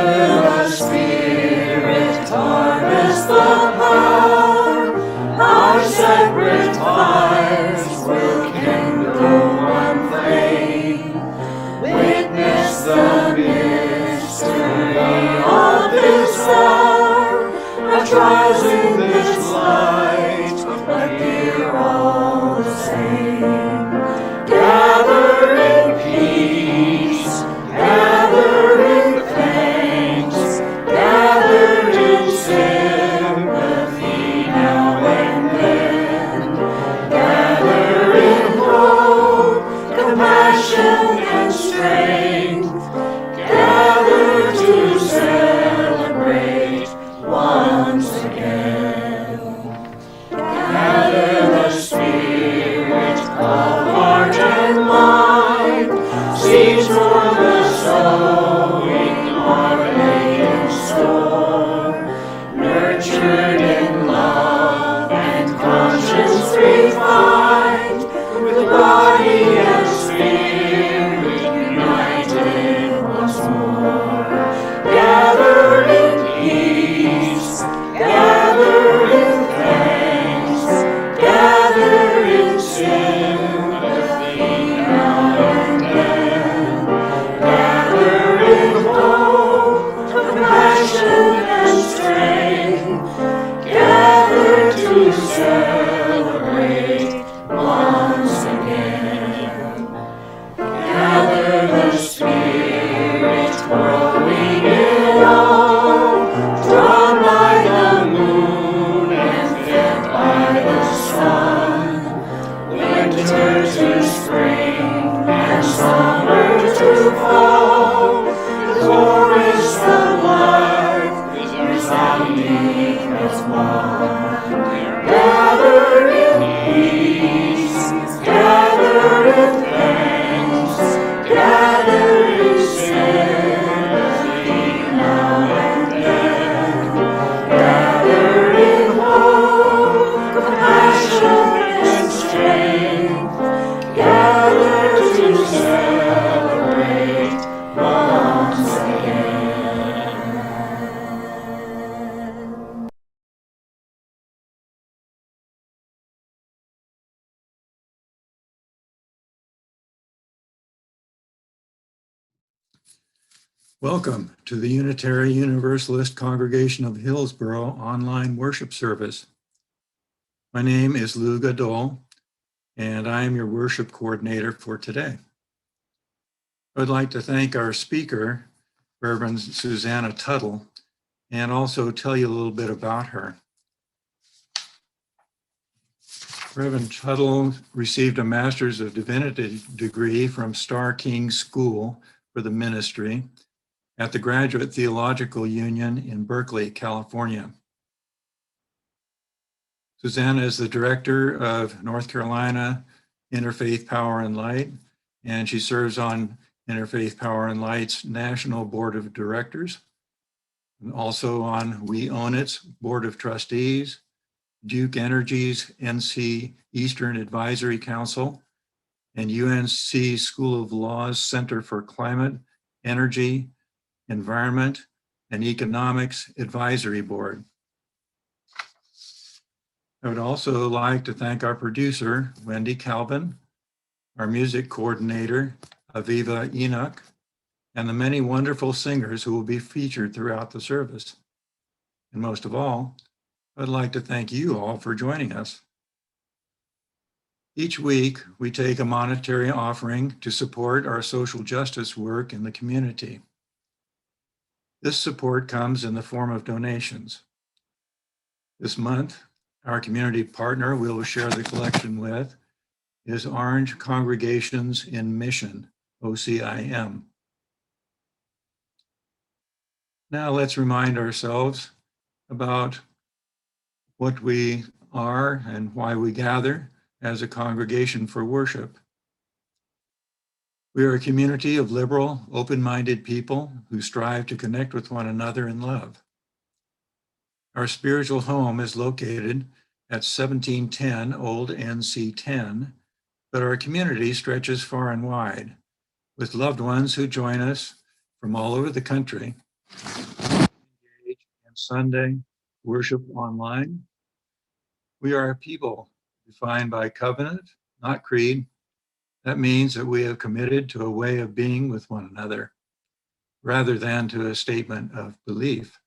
the Spirit harness the power, our separate fires will kindle one flame. Witness the mystery of this hour, our trials in this light appear all the same. Gather in peace, gather in thanks, gather in sympathy now and then. Gather in hope, compassion and strength, gather to celebrate once again. Gather the Spirit of heart and mind, seeds for the sowing already in store, nurtured in love and conscience refined, with body and spirit united once more. Gather in peace, gather in thanks, gather in sympathy now and then. Gather in hope, compassion and strength, gather to celebrate once again. Gather the Spirit growing in all, drawn by the moon and fed by the sun, winter to spring and summer to fall, the chorus of life is resounding as one. Gather in peace, gather in thanks, gather in sympathy now and then. Gather in hope, compassion and strength, gather to celebrate once again. Welcome to the Unitary Universalist Congregation of Hillsborough online worship service. My name is Lou Gadol, and I am your worship coordinator for today. I would like to thank our speaker, Rev Susannah Tuttle, and also tell you a little bit about her. Rev Tuttle received a Master's of Divinity degree from Star King School for the Ministry at the Graduate Theological Union in Berkeley, California. Susannah is the director of North Carolina Interfaith Power and Light, and she serves on Interfaith Power and Light's National Board of Directors, and also on We Own It's Board of Trustees, Duke Energy's NC Eastern Advisory Council, and UNC School of Law's Center for Climate, Energy, Environment, and Economics Advisory Board. I would also like to thank our producer, Wendy Calvin, our music coordinator, Aviva Enoch, and the many wonderful singers who will be featured throughout the service. And most of all, I'd like to thank you all for joining us. Each week, we take a monetary offering to support our social justice work in the community. This support comes in the form of donations. This month, our community partner we will share the collection with is Orange Congregations in Mission, OCIM. Now let's remind ourselves about what we are and why we gather as a congregation for worship. We are a community of liberal, open-minded people who strive to connect with one another in love. Our spiritual home is located at 1710 Old NC 10, but our community stretches far and wide, with loved ones who join us from all over the country Engage in Sunday worship online. We are a people defined by covenant, not creed. That means that we have committed to a way of being with one another rather than to a statement of belief.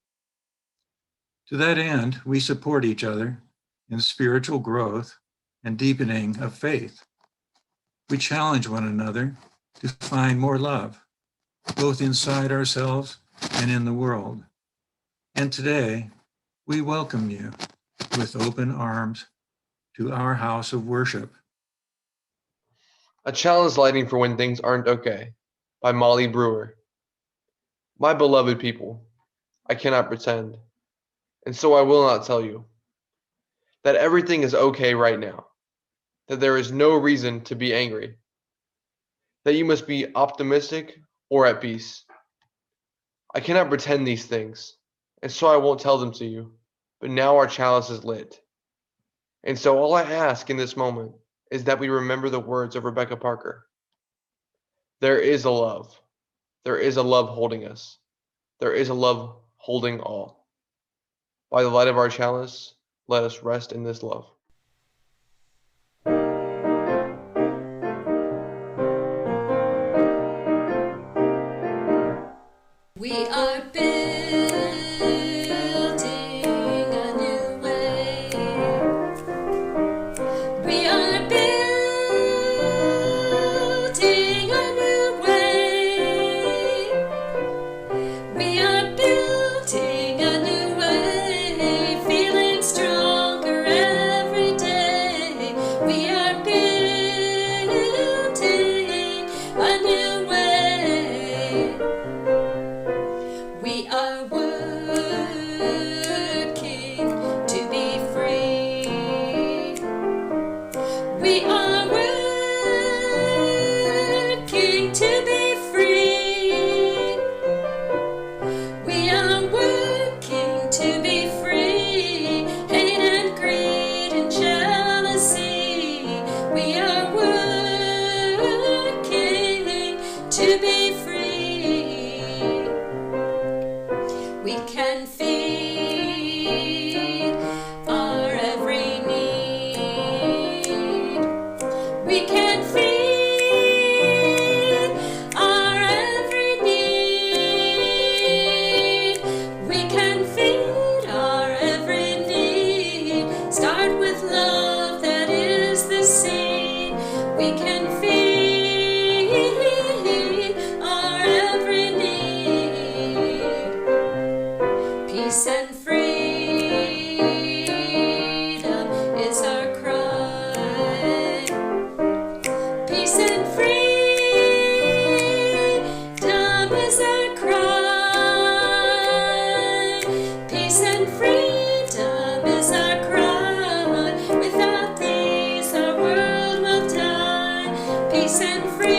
To that end, we support each other in spiritual growth and deepening of faith. We challenge one another to find more love, both inside ourselves and in the world. And today, we welcome you with open arms to our house of worship. A challenge lighting for when things aren't okay by Molly Brewer. My beloved people, I cannot pretend, and so I will not tell you, that everything is okay right now, that there is no reason to be angry, that you must be optimistic or at peace. I cannot pretend these things, and so I won't tell them to you, but now our chalice is lit. And so all I ask in this moment is that we remember the words of Rebecca Parker. There is a love. There is a love holding us. There is a love holding all. By the light of our chalice, let us rest in this love. We are building a new way. We are building a new way. We are building a new way, feeling stronger every day. We are building a new way. We are working to be free. We are working to be free. We are working to be free. Hate and greed and jealousy. We are working to be free. We can feed our every need. We can feed our every need. We can feed our every need. Start with love, that is the seed. We can feed our every need. Peace and freedom is our cry. Peace and freedom is our cry. Peace and freedom is our cry. Without these, our world will die. Peace and freedom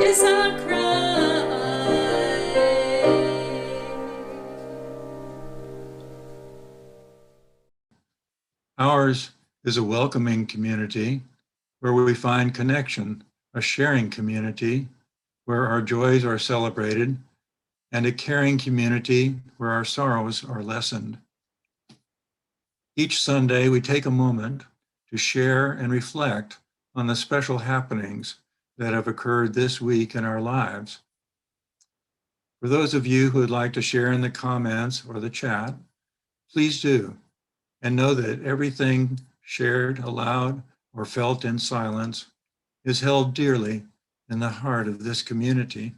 is our cry. Ours is a welcoming community where we find connection, a sharing community where our joys are celebrated, and a caring community where our sorrows are lessened. Each Sunday, we take a moment to share and reflect on the special happenings that have occurred this week in our lives. For those of you who would like to share in the comments or the chat, please do. And know that everything shared aloud or felt in silence is held dearly in the heart of this community.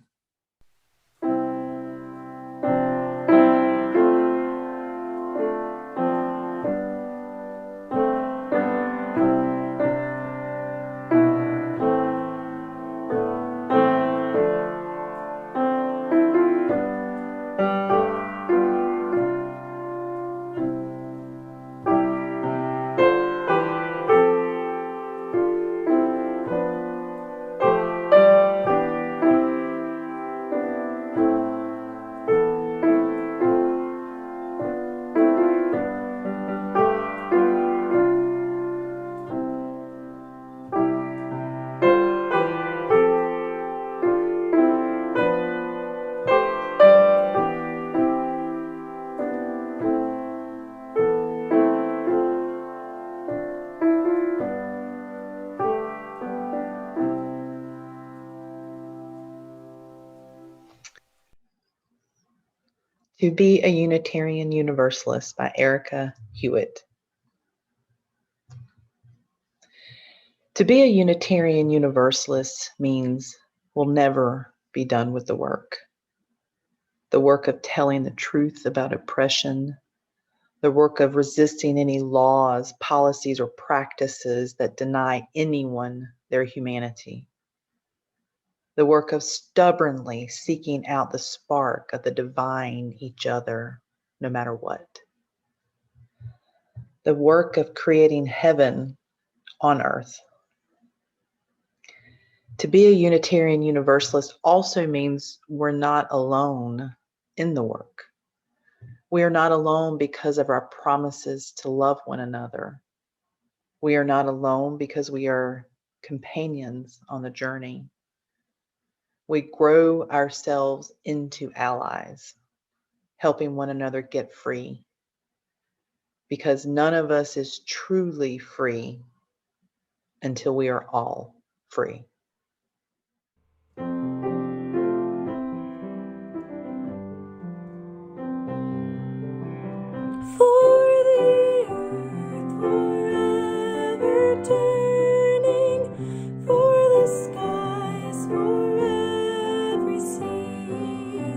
To Be a Unitarian Universalist by Erica Hewitt. To be a Unitarian Universalist means we'll never be done with the work. The work of telling the truth about oppression, the work of resisting any laws, policies, or practices that deny anyone their humanity. The work of stubbornly seeking out the spark of the divine each other, no matter what. The work of creating heaven on earth. To be a Unitarian Universalist also means we're not alone in the work. We are not alone because of our promises to love one another. We are not alone because we are companions on the journey. We grow ourselves into allies, helping one another get free, because none of us is truly free until we are all free. For the earth forever turning, for the skies for every sea,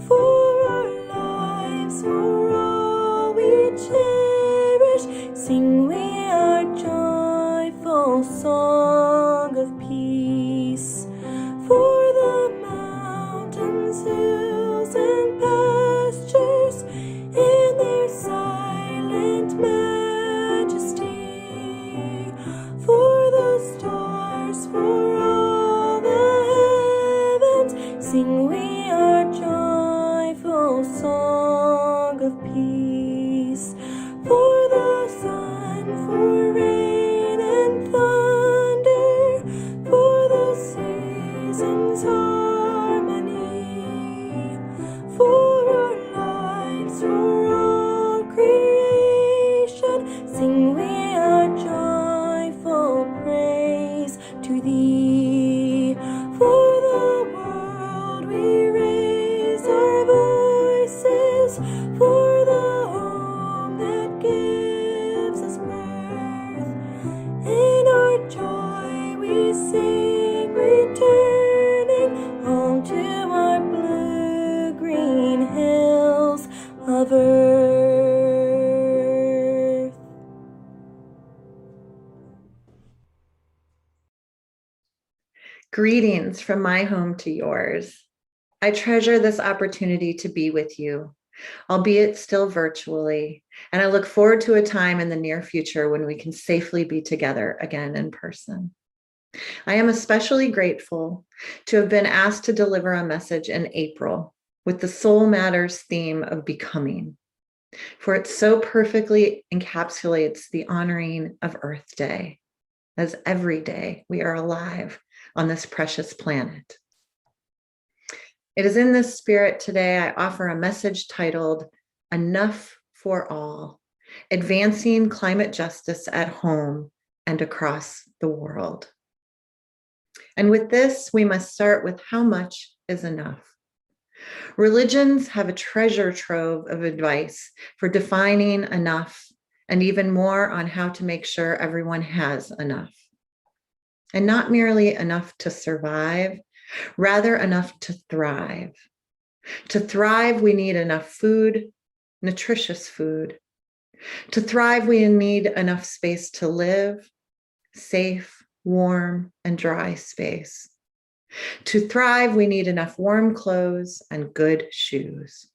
for our lives, for all we cherish, sing we our joyful song of peace. For the mountains, hills, and pastures, in their silent majesty, for the stars, for all the heavens, sing we our joyful song of peace. For the sun, for rain and thunder, for the seasons' harmony, for our lives, for all creation, sing we our joyful praise to thee. For the world we raise our voices, for the home that gives us birth. In our joy we sing, returning home to our blue-green hills of earth. Greetings from my home to yours. I treasure this opportunity to be with you, albeit still virtually, and I look forward to a time in the near future when we can safely be together again in person. I am especially grateful to have been asked to deliver a message in April with the Soul Matters theme of becoming, for it so perfectly encapsulates the honoring of Earth Day, as every day we are alive on this precious planet. It is in this spirit today I offer a message titled Enough for All, Advancing Climate Justice at Home and Across the World. And with this, we must start with how much is enough. Religions have a treasure trove of advice for defining enough and even more on how to make sure everyone has enough. And not merely enough to survive, rather enough to thrive. To thrive, we need enough food, nutritious food. To thrive, we need enough space to live, safe, warm, and dry space. To thrive, we need enough warm clothes and good shoes.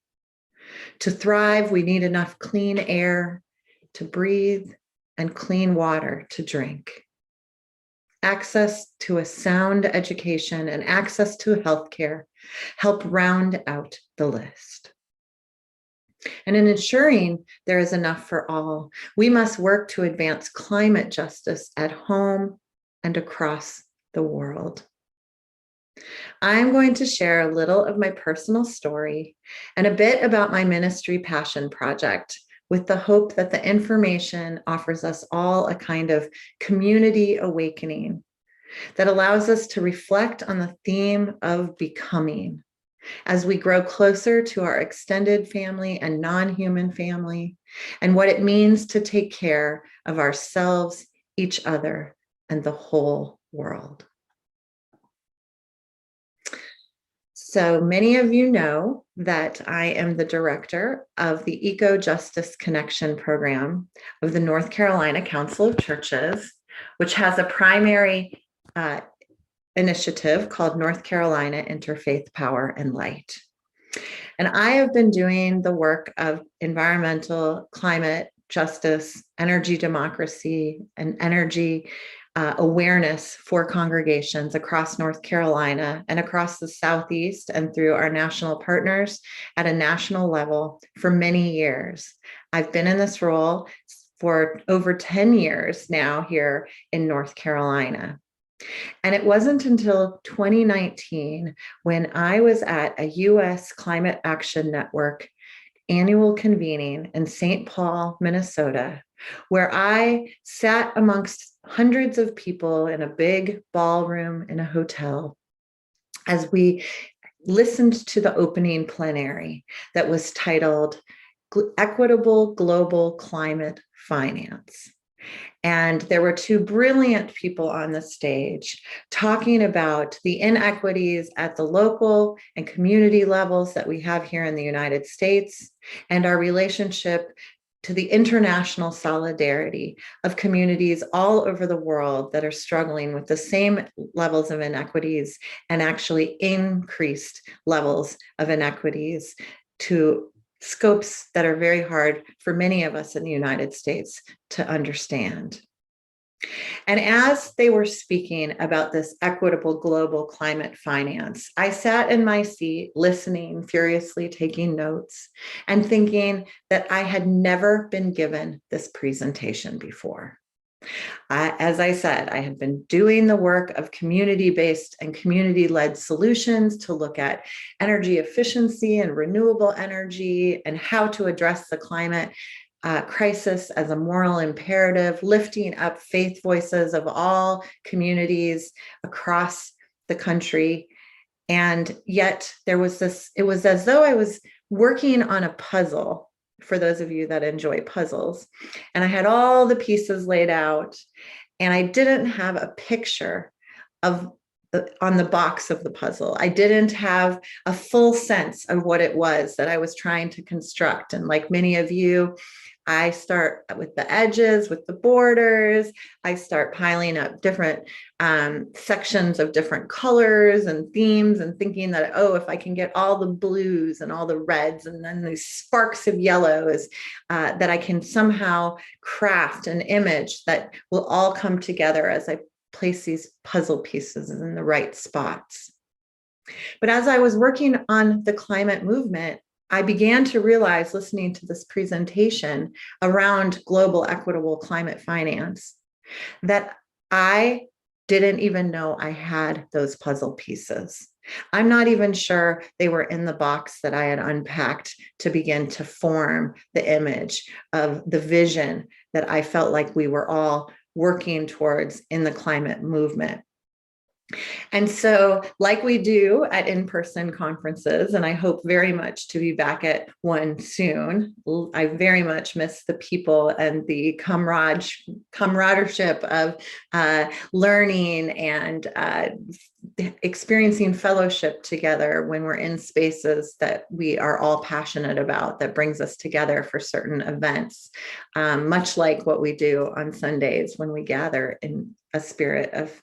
To thrive, we need enough clean air to breathe and clean water to drink. Access to a sound education and access to healthcare help round out the list. And in ensuring there is enough for all, we must work to advance climate justice at home and across the world. I'm going to share a little of my personal story and a bit about my ministry passion project, with the hope that the information offers us all a kind of community awakening that allows us to reflect on the theme of becoming as we grow closer to our extended family and non-human family, and what it means to take care of ourselves, each other, and the whole world. So many of you know that I am the director of the Eco Justice Connection program of the North Carolina Council of Churches, which has a primary initiative called North Carolina Interfaith Power and Light. And I have been doing the work of environmental, climate justice, energy democracy, and energy awareness for congregations across North Carolina and across the Southeast and through our national partners at a national level for many years. I've been in this role for over 10 years now here in North Carolina. And it wasn't until 2019 when I was at a U.S. Climate Action Network annual convening in St. Paul, Minnesota, where I sat amongst hundreds of people in a big ballroom in a hotel as we listened to the opening plenary that was titled Equitable Global Climate Finance. And there were two brilliant people on the stage talking about the inequities at the local and community levels that we have here in the United States and our relationship to the international solidarity of communities all over the world that are struggling with the same levels of inequities and actually increased levels of inequities to scopes that are very hard for many of us in the United States to understand. And as they were speaking about this equitable global climate finance, I sat in my seat listening, furiously taking notes, and thinking that I had never been given this presentation before. As I said, I had been doing the work of community-based and community-led solutions to look at energy efficiency and renewable energy and how to address the climate crisis as a moral imperative, lifting up faith voices of all communities across the country. And yet there was this, it was as though I was working on a puzzle, for those of you that enjoy puzzles. And I had all the pieces laid out, and I didn't have a picture of on the box of the puzzle. I didn't have a full sense of what it was that I was trying to construct. And like many of you, I start with the edges, with the borders. I start piling up different sections of different colors and themes and thinking that, oh, if I can get all the blues and all the reds and then these sparks of yellows, that I can somehow craft an image that will all come together as I place these puzzle pieces in the right spots. But as I was working on the climate movement, I began to realize, listening to this presentation around global equitable climate finance, that I didn't even know I had those puzzle pieces. I'm not even sure they were in the box that I had unpacked to begin to form the image of the vision that I felt like we were all working towards in the climate movement. And so, like we do at in-person conferences, and I hope very much to be back at one soon, I very much miss the people and the camaradereship of learning and experiencing fellowship together when we're in spaces that we are all passionate about, that brings us together for certain events, much like what we do on Sundays when we gather in a spirit of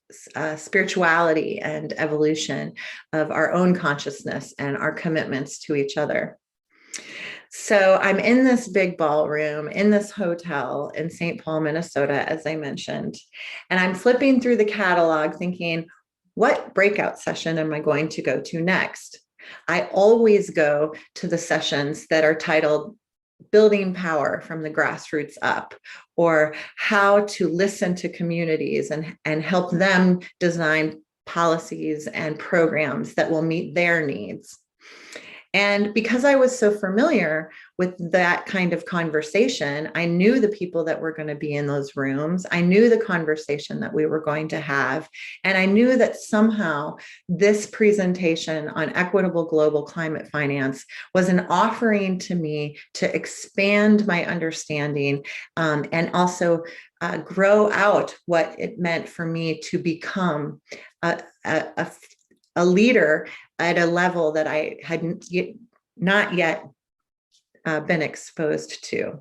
spirituality and evolution of our own consciousness and our commitments to each other. So I'm in this big ballroom in this hotel in St. Paul, Minnesota, as I mentioned, and I'm flipping through the catalog thinking, what breakout session am I going to go to next? I always go to the sessions that are titled Building Power from the Grassroots Up, or how to listen to communities and help them design policies and programs that will meet their needs. And because I was so familiar with that kind of conversation, I knew the people that were going to be in those rooms. I knew the conversation that we were going to have. And I knew that somehow this presentation on equitable global climate finance was an offering to me to expand my understanding, and also grow out what it meant for me to become a leader at a level that I hadn't not yet been exposed to.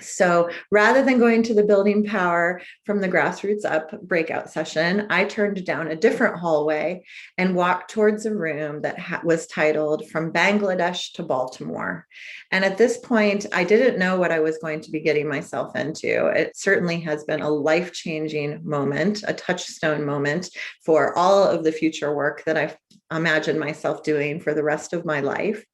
So rather than going to the Building Power from the Grassroots Up breakout session, I turned down a different hallway and walked towards a room that was titled From Bangladesh to Baltimore. And at this point, I didn't know what I was going to be getting myself into. It certainly has been a life-changing moment, a touchstone moment for all of the future work that I've imagined myself doing for the rest of my life.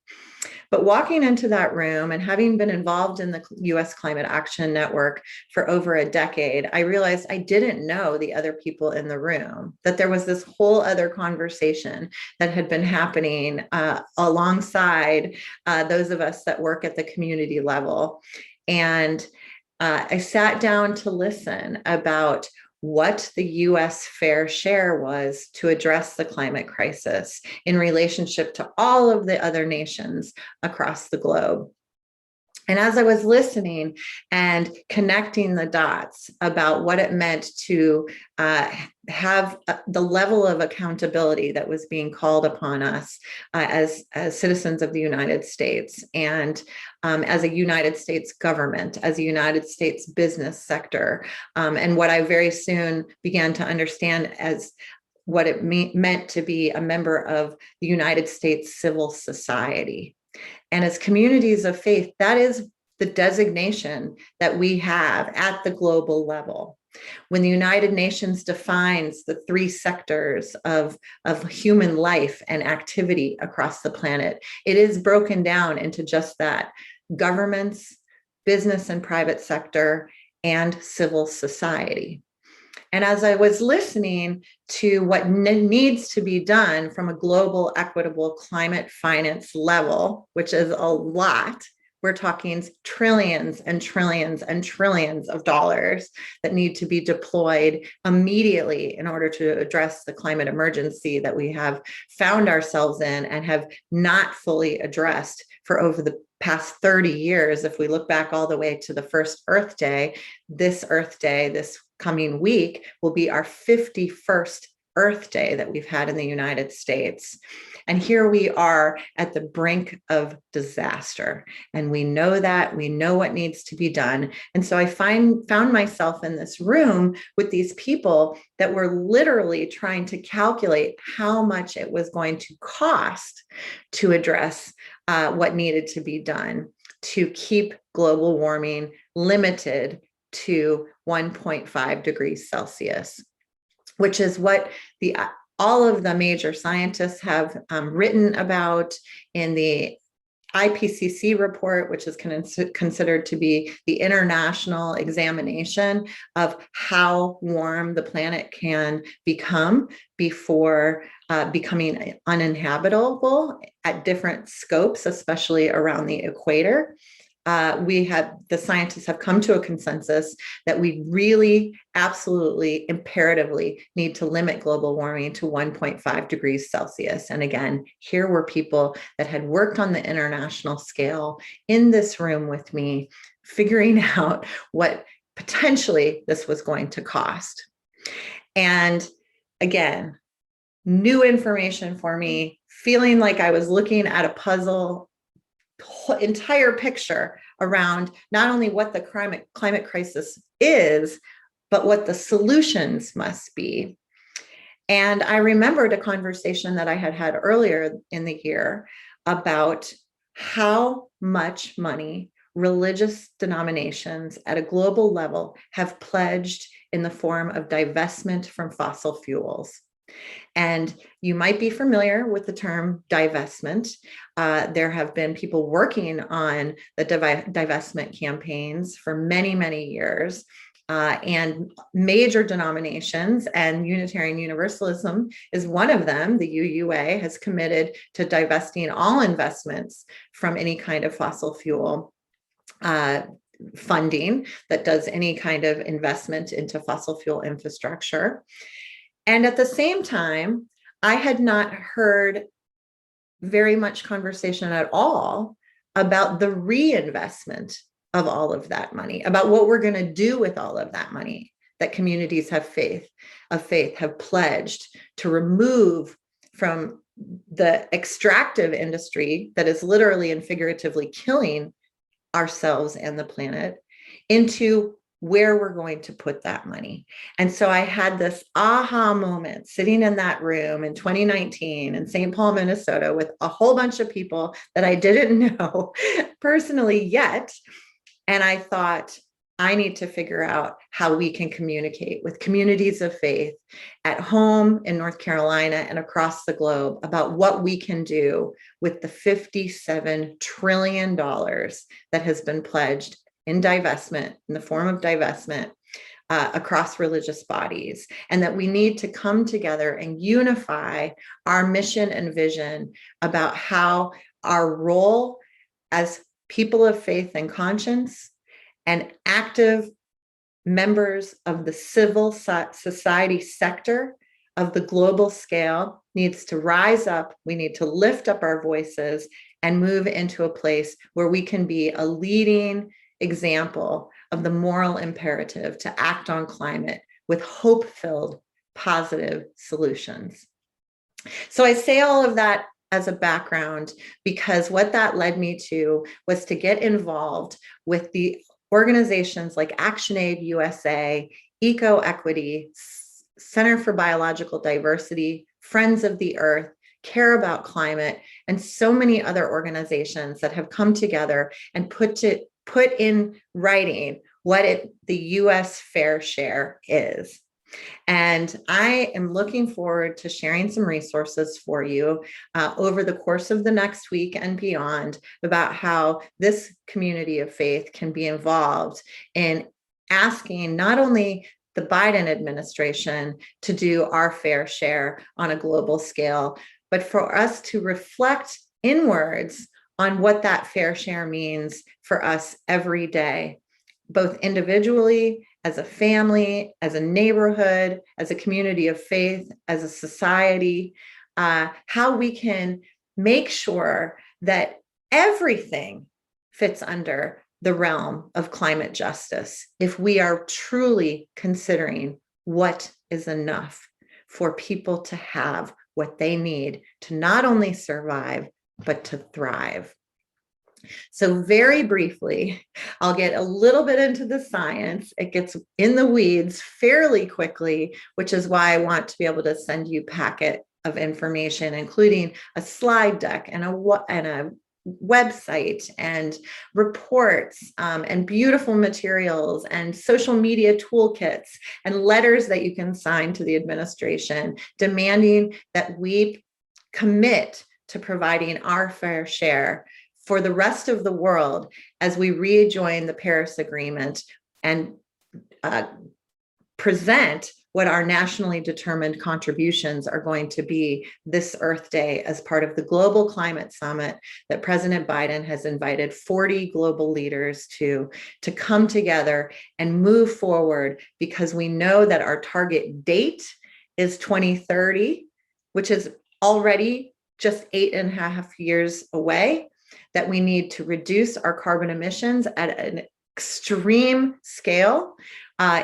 But walking into that room and having been involved in the US Climate Action Network for over a decade, I realized I didn't know the other people in the room, that there was this whole other conversation that had been happening alongside those of us that work at the community level. And I sat down to listen about what the US fair share was to address the climate crisis in relationship to all of the other nations across the globe. And as I was listening and connecting the dots about what it meant to have the level of accountability that was being called upon us as citizens of the United States, and as a United States government, as a United States business sector, and what I very soon began to understand as what it meant to be a member of the United States civil society. And as communities of faith, that is the designation that we have at the global level. When the United Nations defines the 3 sectors of human life and activity across the planet, it is broken down into just that: governments, business and private sector, and civil society. And as I was listening to what needs to be done from a global equitable climate finance level, which is a lot, we're talking trillions and trillions and trillions of dollars that need to be deployed immediately in order to address the climate emergency that we have found ourselves in and have not fully addressed for over the past 30 years. If we look back all the way to the first Earth Day, this coming week will be our 51st Earth Day that we've had in the United States. And here we are at the brink of disaster. And we know that, we know what needs to be done. And so I found myself in this room with these people that were literally trying to calculate how much it was going to cost to address what needed to be done to keep global warming limited to 1.5 degrees Celsius, which is what all of the major scientists have written about in the IPCC report, which is considered to be the international examination of how warm the planet can become before becoming uninhabitable at different scopes, especially around the equator. The scientists have come to a consensus that we really, absolutely, imperatively need to limit global warming to 1.5 degrees Celsius. And again, here were people that had worked on the international scale in this room with me, figuring out what potentially this was going to cost. And again, new information for me, feeling like I was looking at a puzzle entire picture around not only what the climate crisis is, but what the solutions must be. And I remembered a conversation that I had had earlier in the year about how much money religious denominations at a global level have pledged in the form of divestment from fossil fuels. And you might be familiar with the term divestment. There have been people working on the divestment campaigns for many, many years. and major denominations, and Unitarian Universalism is one of them. The UUA has committed to divesting all investments from any kind of fossil fuel funding that does any kind of investment into fossil fuel infrastructure. And at the same time, I had not heard very much conversation at all about the reinvestment of all of that money, about what we're going to do with all of that money that communities of faith have pledged to remove from the extractive industry that is literally and figuratively killing ourselves and the planet, into where we're going to put that money. And so I had this aha moment sitting in that room in 2019 in St. Paul, Minnesota, with a whole bunch of people that I didn't know personally yet. And I thought, I need to figure out how we can communicate with communities of faith at home in North Carolina and across the globe about what we can do with the $57 trillion that has been pledged in divestment, in the form of divestment, across religious bodies, and that we need to come together and unify our mission and vision about how our role as people of faith and conscience and active members of the civil society sector of the global scale needs to rise up. We need to lift up our voices and move into a place where we can be a leading example of the moral imperative to act on climate with hope-filled, positive solutions. So I say all of that as a background because what that led me to was to get involved with the organizations like ActionAid USA, EcoEquity, Center for Biological Diversity, Friends of the Earth, Care About Climate, and so many other organizations that have come together and put in writing what the US fair share is. And I am looking forward to sharing some resources for you over the course of the next week and beyond about how this community of faith can be involved in asking not only the Biden administration to do our fair share on a global scale, but for us to reflect inwards on what that fair share means for us every day, both individually, as a family, as a neighborhood, as a community of faith, as a society, how we can make sure that everything fits under the realm of climate justice if we are truly considering what is enough for people to have what they need to not only survive, but to thrive. So very briefly, I'll get a little bit into the science. It gets in the weeds fairly quickly, which is why I want to be able to send you a packet of information, including a slide deck and a website and reports and beautiful materials and social media toolkits and letters that you can sign to the administration demanding that we commit to providing our fair share for the rest of the world as we rejoin the Paris Agreement and present what our nationally determined contributions are going to be this Earth Day as part of the Global Climate Summit that President Biden has invited 40 global leaders to come together and move forward, because we know that our target date is 2030, which is already just 8.5 years away, that we need to reduce our carbon emissions at an extreme scale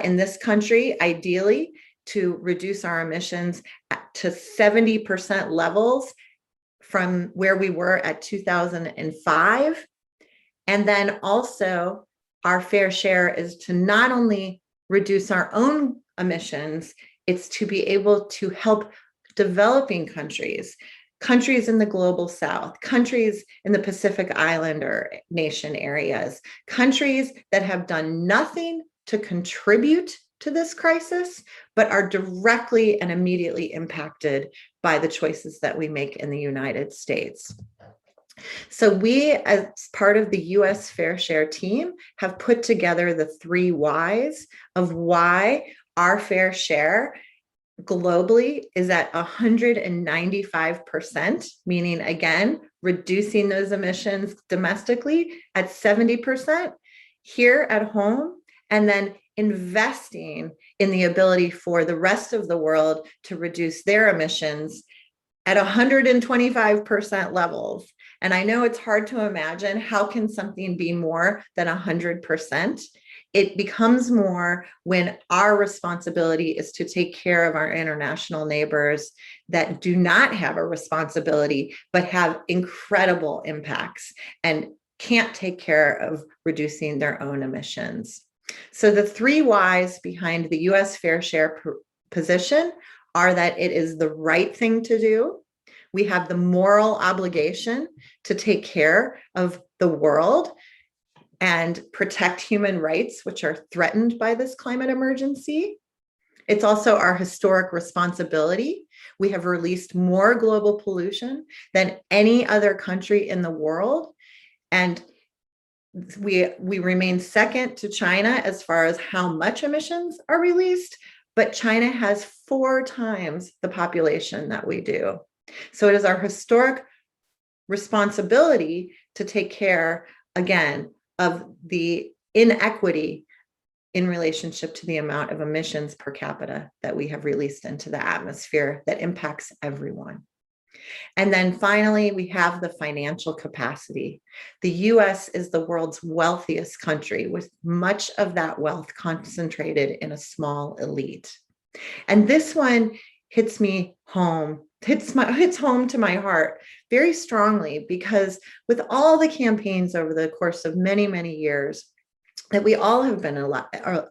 in this country, ideally to reduce our emissions to 70% levels from where we were at 2005. And then also our fair share is to not only reduce our own emissions, it's to be able to help developing countries in the global south, countries in the Pacific Islander nation areas, countries that have done nothing to contribute to this crisis, but are directly and immediately impacted by the choices that we make in the United States. So we, as part of the US Fair Share team, have put together the 3 whys of why our fair share globally is at 195%, meaning again, reducing those emissions domestically at 70% here at home, and then investing in the ability for the rest of the world to reduce their emissions at 125% levels. And I know it's hard to imagine how can something be more than 100%. It becomes more when our responsibility is to take care of our international neighbors that do not have a responsibility, but have incredible impacts and can't take care of reducing their own emissions. So the 3 whys behind the US Fair Share position are that it is the right thing to do. We have the moral obligation to take care of the world and protect human rights, which are threatened by this climate emergency. It's also our historic responsibility. We have released more global pollution than any other country in the world. And we remain second to China as far as how much emissions are released, but China has 4 times the population that we do. So it is our historic responsibility to take care, again, of the inequity in relationship to the amount of emissions per capita that we have released into the atmosphere that impacts everyone. And then finally, we have the financial capacity. The US is the world's wealthiest country, with much of that wealth concentrated in a small elite. And this one hits home to my heart very strongly, because with all the campaigns over the course of many, many years that we all have been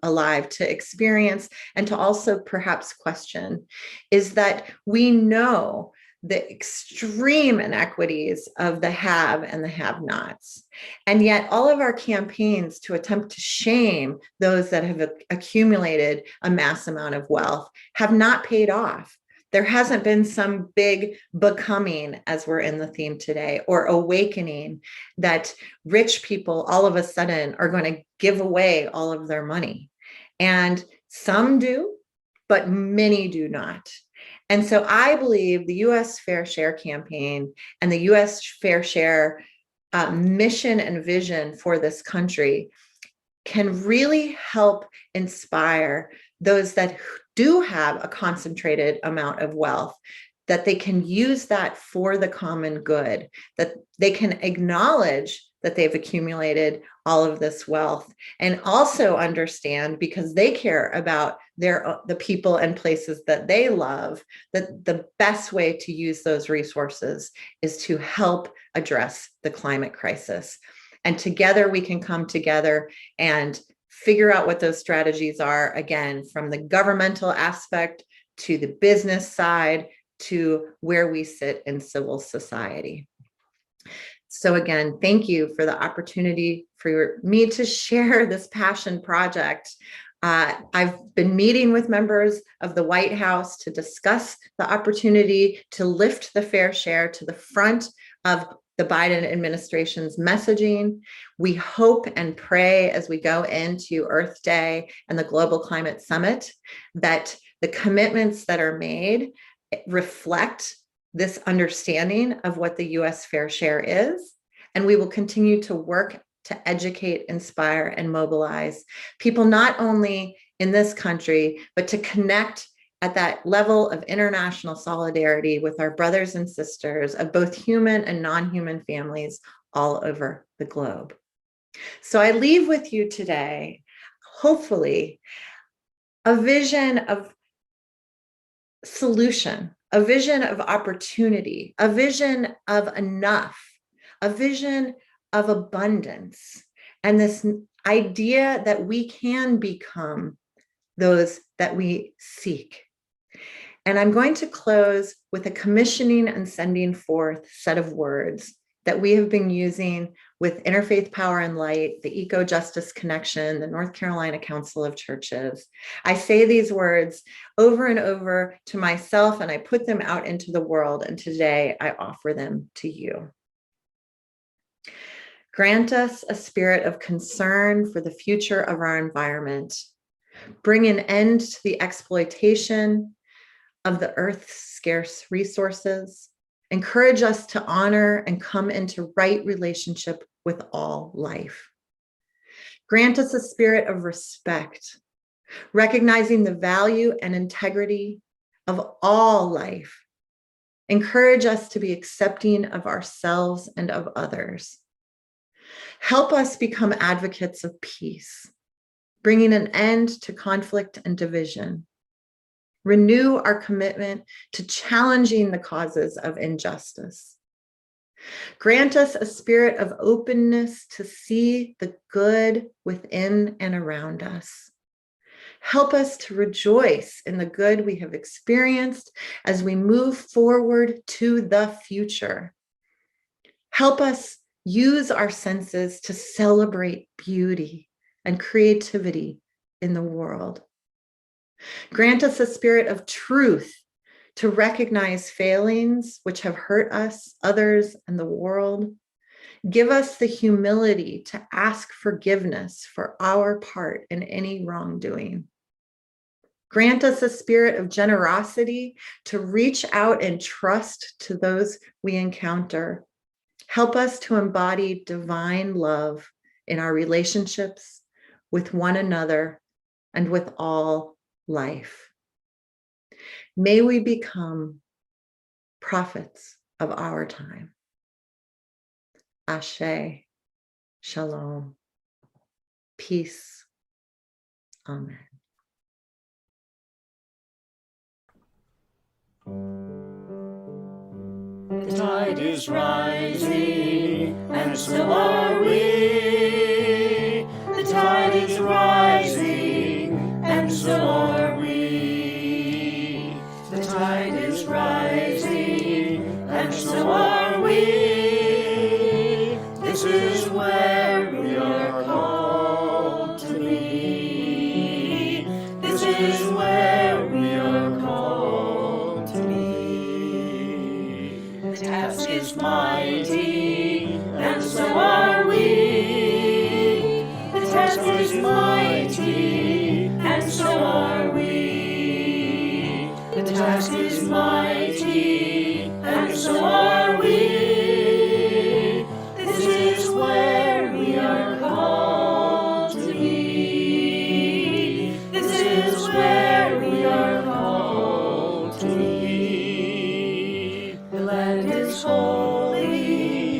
alive to experience and to also perhaps question, is that we know the extreme inequities of the have and the have-nots. And yet all of our campaigns to attempt to shame those that have accumulated a mass amount of wealth have not paid off. There hasn't been some big becoming, as we're in the theme today, or awakening that rich people all of a sudden are going to give away all of their money. And some do, but many do not. And so I believe the US Fair Share campaign and the US Fair Share mission and vision for this country can really help inspire those that do have a concentrated amount of wealth, that they can use that for the common good, that they can acknowledge that they've accumulated all of this wealth, and also understand, because they care about the people and places that they love, that the best way to use those resources is to help address the climate crisis. And together we can come together and figure out what those strategies are, again, from the governmental aspect to the business side to where we sit in civil society. So again, thank you for the opportunity for me to share this passion project. I've been meeting with members of the White House to discuss the opportunity to lift the fair share to the front of the Biden administration's messaging. We hope and pray as we go into Earth Day and the Global Climate Summit that the commitments that are made reflect this understanding of what the US Fair Share is. And we will continue to work to educate, inspire, and mobilize people not only in this country, but to connect at that level of international solidarity with our brothers and sisters of both human and non-human families all over the globe. So I leave with you today, hopefully, a vision of solution, a vision of opportunity, a vision of enough, a vision of abundance, and this idea that we can become those that we seek. And I'm going to close with a commissioning and sending forth set of words that we have been using with Interfaith Power and Light, the Eco Justice Connection, the North Carolina Council of Churches. I say these words over and over to myself, and I put them out into the world, and today I offer them to you. Grant us a spirit of concern for the future of our environment. Bring an end to the exploitation of the earth's scarce resources. Encourage us to honor and come into right relationship with all life. Grant us a spirit of respect, recognizing the value and integrity of all life. Encourage us to be accepting of ourselves and of others. Help us become advocates of peace, bringing an end to conflict and division. Renew our commitment to challenging the causes of injustice. Grant us a spirit of openness to see the good within and around us. Help us to rejoice in the good we have experienced as we move forward to the future. Help us use our senses to celebrate beauty and creativity in the world. Grant us a spirit of truth to recognize failings which have hurt us, others, and the world. Give us the humility to ask forgiveness for our part in any wrongdoing. Grant us a spirit of generosity to reach out and trust to those we encounter. Help us to embody divine love in our relationships with one another and with all life. May we become prophets of our time. Ashe, shalom, peace, amen. The tide is rising, and so are we. The tide is rising, and so are we. The tide is rising, and so are we. This is where we are called to be. This is where we are called to be. The task is mighty, and so are we. The task is mighty, and so are we. The task is mighty, and so are we. This is where we are called to be. This is where we are called to be. The land is holy,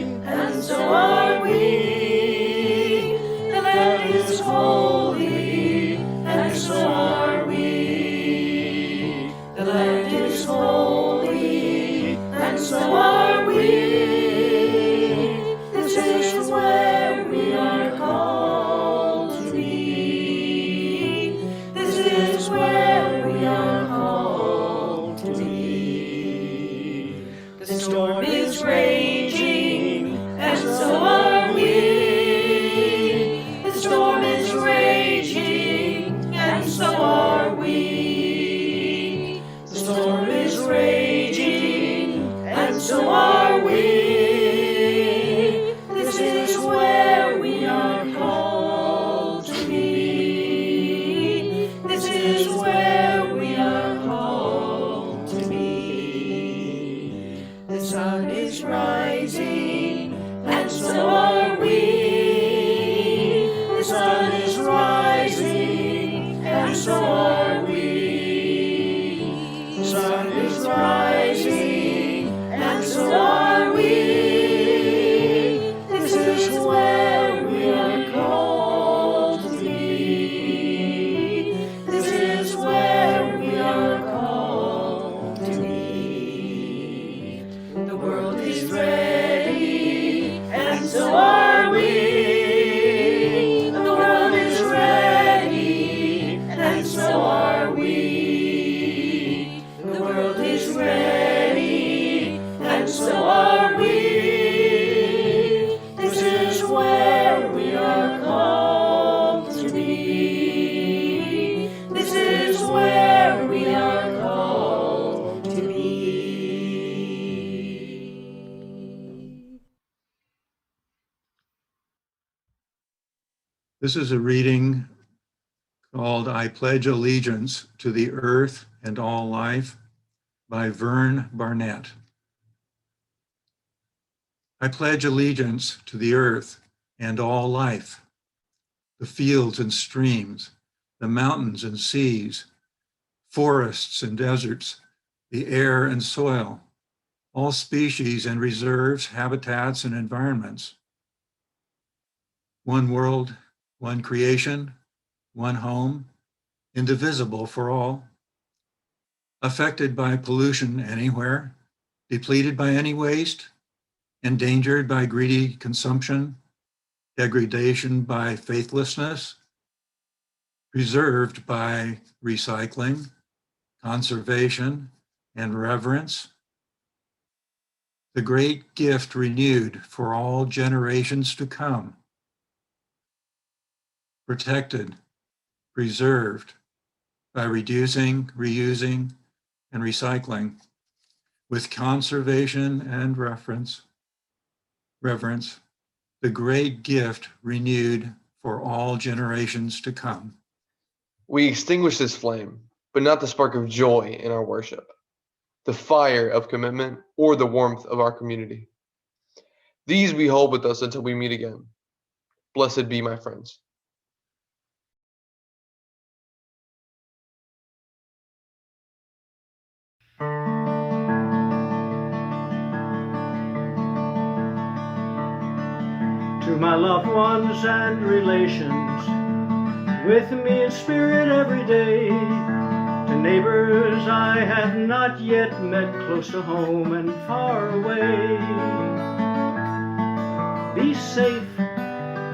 This is a reading called I Pledge Allegiance to the Earth and All Life by Vern Barnett. I pledge allegiance to the earth and all life, the fields and streams, the mountains and seas, forests and deserts, the air and soil, all species and reserves, habitats and environments. One world, one creation, one home, indivisible for all, affected by pollution anywhere, depleted by any waste, endangered by greedy consumption, degradation by faithlessness, preserved by recycling, conservation, and reverence. The great gift renewed for all generations to come. Protected, preserved by reducing, reusing, and recycling with conservation and reverence, the great gift renewed for all generations to come. We extinguish this flame, but not the spark of joy in our worship, the fire of commitment, or the warmth of our community. These we hold with us until we meet again. Blessed be, my friends. To my loved ones and relations, with me in spirit every day, to neighbors I have not yet met, close to home and far away. Be safe,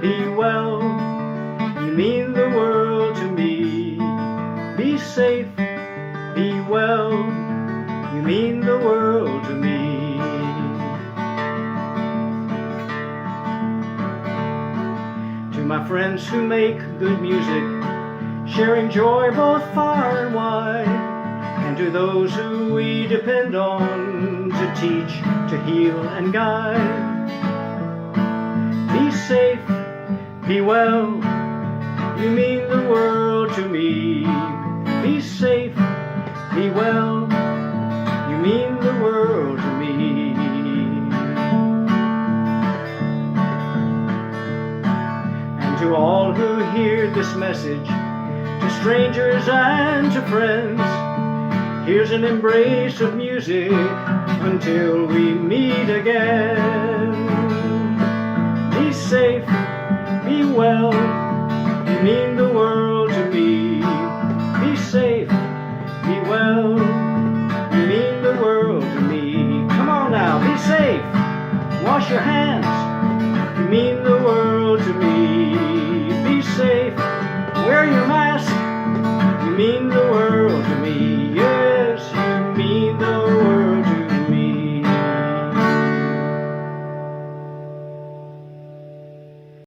be well, you mean the world to me. Be safe, be well, you mean the world to me. My friends who make good music, sharing joy both far and wide, and to those who we depend on to teach, to heal and guide. Be safe, be well, you mean the world to me. Be safe, be well, you mean the world to me. To all who hear this message, to strangers and to friends, here's an embrace of music until we meet again. Be safe, be well, you mean the world to me. Be safe, be well, you mean the world to me. Come on now, be safe, wash your hands, you mean the world to me. Be safe, wear your mask, you mean the world to me.